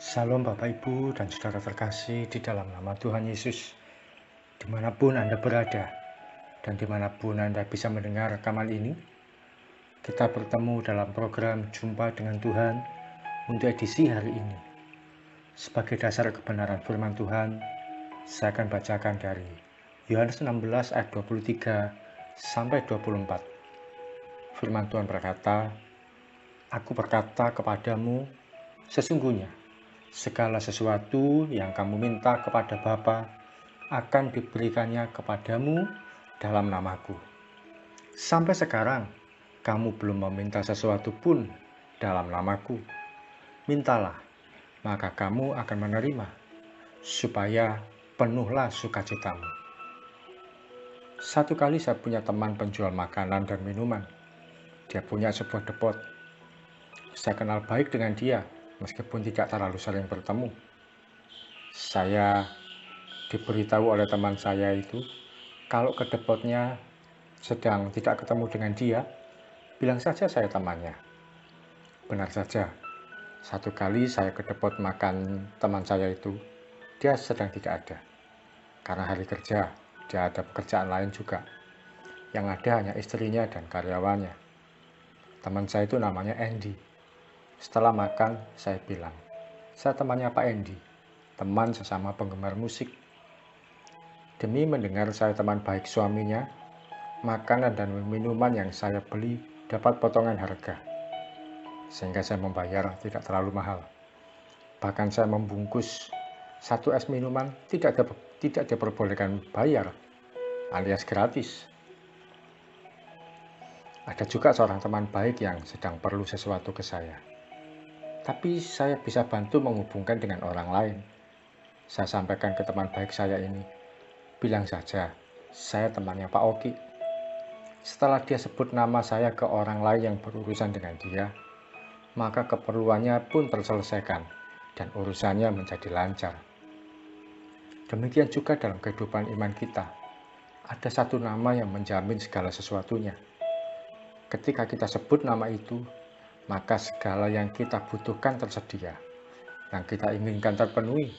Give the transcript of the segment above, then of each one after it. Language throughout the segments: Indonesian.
Salam Bapak Ibu dan saudara terkasih di dalam nama Tuhan Yesus. Dimanapun Anda berada dan dimanapun Anda bisa mendengar rekaman ini, kita bertemu dalam program Jumpa dengan Tuhan untuk edisi hari ini. Sebagai dasar kebenaran firman Tuhan, saya akan bacakan dari Yohanes 16 ayat 23 sampai 24. Firman Tuhan berkata, "Aku berkata kepadamu, sesungguhnya segala sesuatu yang kamu minta kepada Bapa akan diberikannya kepadamu dalam namaku. Sampai sekarang, kamu belum meminta sesuatu pun dalam namaku. Mintalah, maka kamu akan menerima, supaya penuhlah sukacitamu." Satu kali saya punya teman penjual makanan dan minuman. Dia punya sebuah depot. Saya kenal baik dengan dia, meskipun tidak terlalu sering bertemu. Saya diberitahu oleh teman saya itu, kalau ke depotnya sedang tidak ketemu dengan dia, bilang saja saya temannya. Benar saja, satu kali saya ke depot makan teman saya itu, dia sedang tidak ada. Karena hari kerja, dia ada pekerjaan lain juga. Yang ada hanya istrinya dan karyawannya. Teman saya itu namanya Andy. Setelah makan, saya bilang, "Saya temannya Pak Andy, teman sesama penggemar musik." Demi mendengar saya teman baik suaminya, makanan dan minuman yang saya beli dapat potongan harga, sehingga saya membayar tidak terlalu mahal. Bahkan saya membungkus satu es minuman tidak diperbolehkan bayar, alias gratis. Ada juga seorang teman baik yang sedang perlu sesuatu ke saya, tapi saya bisa bantu menghubungkan dengan orang lain. Saya sampaikan ke teman baik saya ini, bilang saja, "Saya temannya Pak Oki." Setelah dia sebut nama saya ke orang lain yang berurusan dengan dia, maka keperluannya pun terselesaikan dan urusannya menjadi lancar. Demikian juga dalam kehidupan iman kita. Ada satu nama yang menjamin segala sesuatunya. Ketika kita sebut nama itu, maka segala yang kita butuhkan tersedia, yang kita inginkan terpenuhi,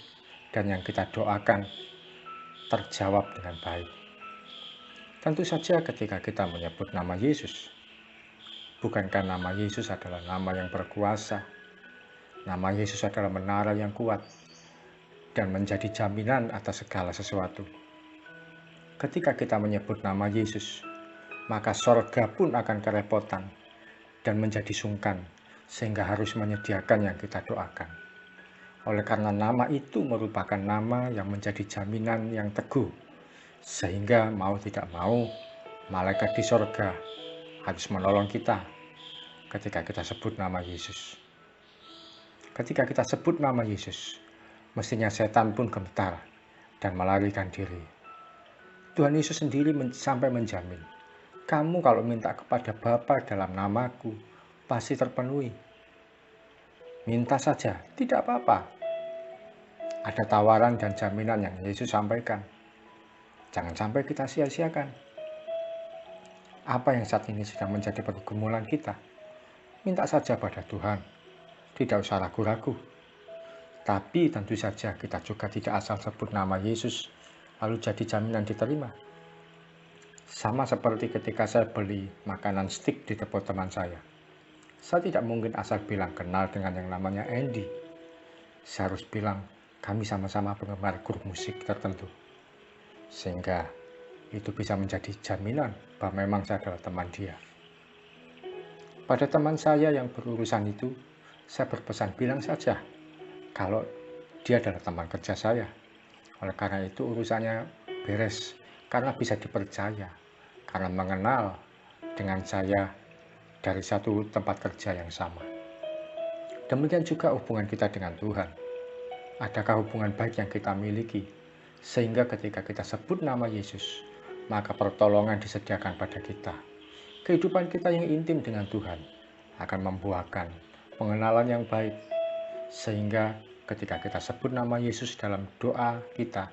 dan yang kita doakan terjawab dengan baik. Tentu saja ketika kita menyebut nama Yesus, bukankah nama Yesus adalah nama yang berkuasa? Nama Yesus adalah menara yang kuat dan menjadi jaminan atas segala sesuatu. Ketika kita menyebut nama Yesus, maka sorga pun akan kerepotan dan menjadi sungkan, sehingga harus menyediakan yang kita doakan. Oleh karena nama itu merupakan nama yang menjadi jaminan yang teguh, sehingga mau tidak mau, malaikat di sorga harus menolong kita ketika kita sebut nama Yesus. Ketika kita sebut nama Yesus, mestinya setan pun gemetar dan melarikan diri. Tuhan Yesus sendiri sampai menjamin, "Kamu kalau minta kepada Bapa dalam namaku, pasti terpenuhi. Minta saja, tidak apa-apa." Ada tawaran dan jaminan yang Yesus sampaikan. Jangan sampai kita sia-siakan. Apa yang saat ini sedang menjadi pergumulan kita? Minta saja pada Tuhan. Tidak usah ragu-ragu. Tapi tentu saja kita juga tidak asal sebut nama Yesus, lalu jadi jaminan diterima. Sama seperti ketika saya beli makanan stik di depot teman saya. Saya tidak mungkin asal bilang kenal dengan yang namanya Andy. Saya harus bilang, kami sama-sama penggemar grup musik tertentu. Sehingga itu bisa menjadi jaminan bahwa memang saya adalah teman dia. Pada teman saya yang berurusan itu, saya berpesan bilang saja kalau dia adalah teman kerja saya. Oleh karena itu urusannya beres, karena bisa dipercaya, karena mengenal dengan saya dari satu tempat kerja yang sama. Demikian juga hubungan kita dengan Tuhan. Adakah hubungan baik yang kita miliki, sehingga ketika kita sebut nama Yesus, maka pertolongan disediakan pada kita. Kehidupan kita yang intim dengan Tuhan akan membuahkan pengenalan yang baik, sehingga ketika kita sebut nama Yesus dalam doa kita,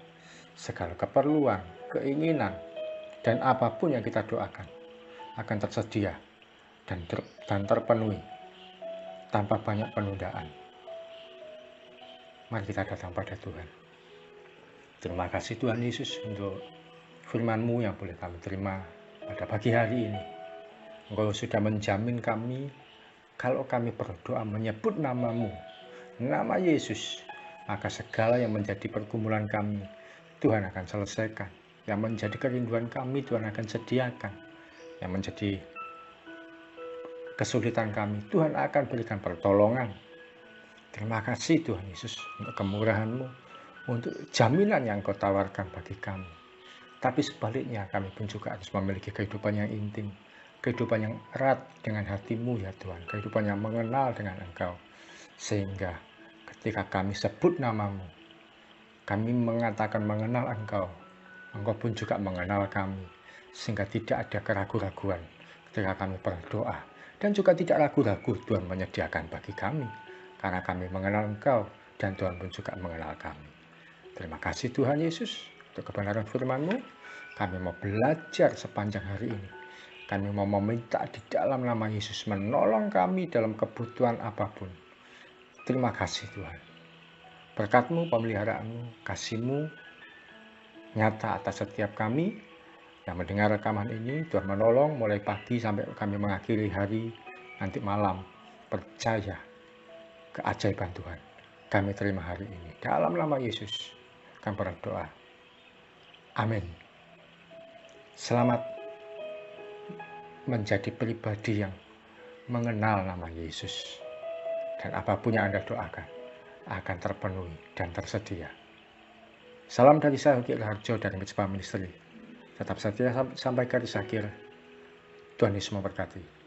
segala keperluan, keinginan, dan apapun yang kita doakan akan tersedia dan terpenuhi tanpa banyak penundaan. Mari kita datang pada Tuhan. Terima kasih Tuhan Yesus untuk firman-Mu yang boleh kami terima pada pagi hari ini. Engkau sudah menjamin kami, kalau kami berdoa menyebut nama-Mu, nama Yesus, maka segala yang menjadi pergumulan kami, Tuhan akan selesaikan. Yang menjadi kerinduan kami, Tuhan akan sediakan. Yang menjadi kesulitan kami, Tuhan akan berikan pertolongan. Terima kasih Tuhan Yesus untuk kemurahan-Mu, untuk jaminan yang Kau tawarkan bagi kami. Tapi sebaliknya kami pun juga harus memiliki kehidupan yang intim, kehidupan yang erat dengan hati-Mu ya Tuhan, kehidupan yang mengenal dengan Engkau. Sehingga ketika kami sebut nama-Mu, kami mengatakan mengenal Engkau, Engkau pun juga mengenal kami. Sehingga tidak ada keraguan-raguan ketika kami berdoa. Dan juga tidak ragu-ragu Tuhan menyediakan bagi kami. Karena kami mengenal Engkau dan Tuhan pun juga mengenal kami. Terima kasih Tuhan Yesus untuk kebenaran firman-Mu. Kami mau belajar sepanjang hari ini. Kami mau meminta di dalam nama Yesus menolong kami dalam kebutuhan apapun. Terima kasih Tuhan. Berkat-Mu, pemeliharaan-Mu, kasih-Mu nyata atas setiap kami yang mendengar rekaman ini. Tuhan menolong mulai pagi sampai kami mengakhiri hari nanti malam. Percaya keajaiban Tuhan kami terima hari ini. Dalam nama Yesus kami berdoa. Amin. Selamat menjadi pribadi yang mengenal nama Yesus. Dan apapun yang Anda doakan akan terpenuhi dan tersedia. Salam dari saya, Hoki Raharjo dari Mitspa Ministry. Tetap setia sampai garis akhir. Tuhan Yesus memberkati.